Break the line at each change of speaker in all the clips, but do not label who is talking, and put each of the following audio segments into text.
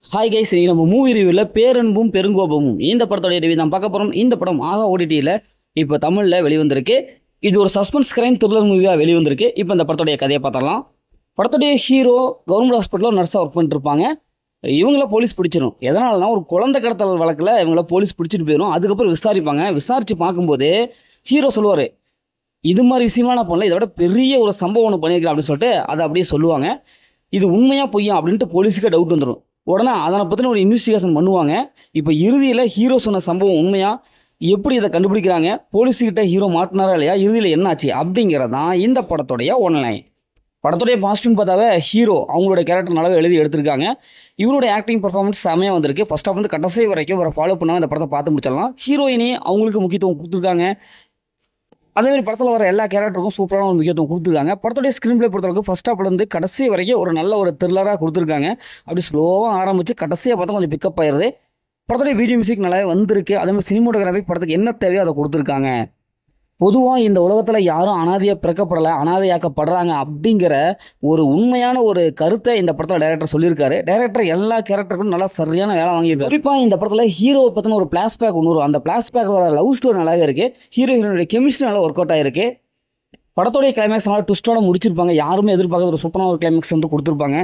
Hi guys, நம்ம movie ரிவ்யூவில் பேரன்பும் பெருங்கோபமும் இந்த படத்தோடைய ரிவ்யூ தான் பார்க்க போகிறோம். இந்த படம் ஆகா ஓடிடியில் இப்போ தமிழில் வெளிவந்திருக்கு. இது ஒரு சஸ்பென்ஸ் கிரைம் த்ரில்லர் மூவியாக வெளிவந்திருக்கு. இப்போ இந்த படத்தோடைய கதையை பார்த்தரலாம். படத்துடைய ஹீரோ கவர்மெண்ட் ஹாஸ்பிட்டலில் நர்ஸாக ஒர்க் பண்ணிட்டுருப்பாங்க. இவங்கள போலீஸ் பிடிச்சிடும். எதனாலனா ஒரு குழந்தை கடத்தல் வழக்கில் இவங்கள போலீஸ் பிடிச்சிட்டு போயிடும். அதுக்கப்புறம் விசாரிப்பாங்க. விசாரித்து பார்க்கும்போது ஹீரோ சொல்லுவார், இது மாதிரி விஷயமா நான் பண்ணல, இதோட பெரிய ஒரு சம்பவம் ஒன்று பண்ணியிருக்கிறேன் அப்படின்னு சொல்லிட்டு அதை அப்படியே சொல்லுவாங்க. இது உண்மையாக பொய்யா அப்படின்ட்டு போலீஸுக்கு டவுட் வந்துடும். உடனே அதனை பற்றின ஒரு இன்வெஸ்டிகேஷன் பண்ணுவாங்க. இப்போ இறுதியில் ஹீரோ சொன்ன சம்பவம் உண்மையா, எப்படி இதை கண்டுபிடிக்கிறாங்க, போலீஸுக்கிட்ட ஹீரோ மாட்டினாரா இல்லையா, இறுதியில் என்னாச்சு அப்படிங்கிறது தான் இந்த படத்துடைய ஒன்லைன். படத்துடைய பாசிட்டிவ் பார்த்தாவே ஹீரோ அவங்களோட கேரக்டர் நல்லாவே எழுதி எடுத்திருக்காங்க. இவருடைய ஆக்டிங் பர்ஃபார்மன்ஸ் செமையாக வந்திருக்கு. ஃபர்ஸ்ட் ஆஃப் வந்து கடைசி வரைக்கும் வர ஃபாலோ பண்ணாமல் இந்த படத்தை பார்த்து முடிச்சிடலாம். ஹீரோயினே அவங்களுக்கு முக்கியத்துவம் கொடுத்துருக்காங்க. அதேமாதிரி படத்தில் வர எல்லா கேரக்டருக்கும் சூப்பரான ஒரு முக்கியத்துவம் கொடுத்துருக்காங்க. படத்துடைய ஸ்க்ரீன் பிளே பொறுத்தளவுக்கு ஃபர்ஸ்ட் ஆஃப்லேருந்து கடைசி வரைக்கும் ஒரு நல்ல ஒரு த்ரில்லராக கொடுத்துருக்காங்க. அப்படி ஸ்லோவாக ஆரம்பித்து கடைசியாக பார்த்தா கொஞ்சம் பிக்கப் ஆயிடுது. படத்துடைய வீடியோ மியூசிக் நல்லாவே வந்திருக்கு. அதேமாதிரி சினிமோட்டோகிராஃபி படத்துக்கு என்ன தேவையோ அதை கொடுத்துருக்காங்க. பொதுவாக இந்த உலகத்தில் யாரும் அனாதையாக பிறக்கப்படலை, அனாதையாக்கப்படுறாங்க அப்படிங்கிற ஒரு உண்மையான ஒரு கருத்தை இந்த படத்தில் டைரக்டர் சொல்லியிருக்காரு. டைரக்டர் எல்லா கேரக்டருக்கும் நல்லா சரியான வேலை வாங்கியிருக்காரு. குறிப்பாக இந்த படத்தில் ஹீரோவை பற்றின ஒரு பிளாஷ்பேக் ஒன்று வரும். அந்த பிளாஷ்பேக்கோட லவ் ஸ்டோரி நல்லாவே இருக்குது. ஹீரோ ஹீரோனுடைய கெமிஸ்ட்ரி நல்லா ஒர்க் அவுட் ஆகிருக்கு. படத்துடைய கிளைமேக்ஸ் நல்லா ட்விஸ்டோட முடிச்சிருப்பாங்க. யாருமே எதிர்பார்க்காத ஒரு சூப்பரான ஒரு கிளைமேக்ஸ் வந்து கொடுத்துருப்பாங்க.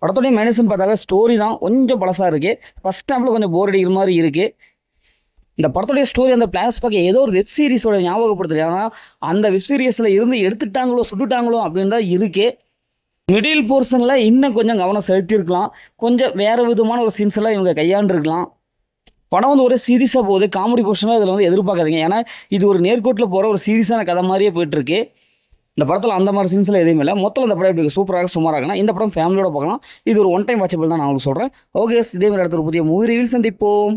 படத்துடைய மைனஸ்ன்னு பார்த்தாவே ஸ்டோரி தான் கொஞ்சம் பழசாக இருக்குது. ஃபஸ்ட் ஹாஃபில் கொஞ்சம் போர் அடிக்கிற மாதிரி இருக்குது. இந்த படத்துடைய ஸ்டோரி அந்த பிளாஷ்பேக் ஏதோ ஒரு வெப் சீரிஸோட ஞாபகப்படுத்துது. ஆனால் அந்த வெப் சீரிஸில் இருந்து எடுத்துட்டாங்களோ சுட்டுட்டாங்களோ அப்படின்னு தான் இருக்குது. மிடில் போர்ஷனில் இன்னும் கொஞ்சம் கவனம் செலுத்தியிருக்கலாம். கொஞ்சம் வேறு விதமான ஒரு சீன்ஸ் எல்லாம் இவங்க கையாண்டுருக்கலாம். படம் வந்து ஒரு சீரியஸாக போகுது. காமெடி போர்ஷனாக இதில் வந்து எதிர்பார்க்காதீங்க. ஏன்னா இது ஒரு நேர்கோட்டில் போகிற ஒரு சீரியஸான கதை மாதிரியே போயிட்டுருக்கு. இந்த படத்தில் அந்த மாதிரி சீன்ஸில் எதுவுமே இல்லை. மொத்தம் இந்த படம் எப்படி சூப்பராக சுமாராக இருக்குன்னா இந்த படம் ஃபேமிலியோட பார்க்கலாம். இது ஒரு ஒன் டைம் வாட்சபிள் தான் நான் உங்களுக்கு சொல்கிறேன். ஓகே, இதே மாதிரி அடுத்த ஒரு புதிய மூவி ரிவ்யூ சந்திப்போம்.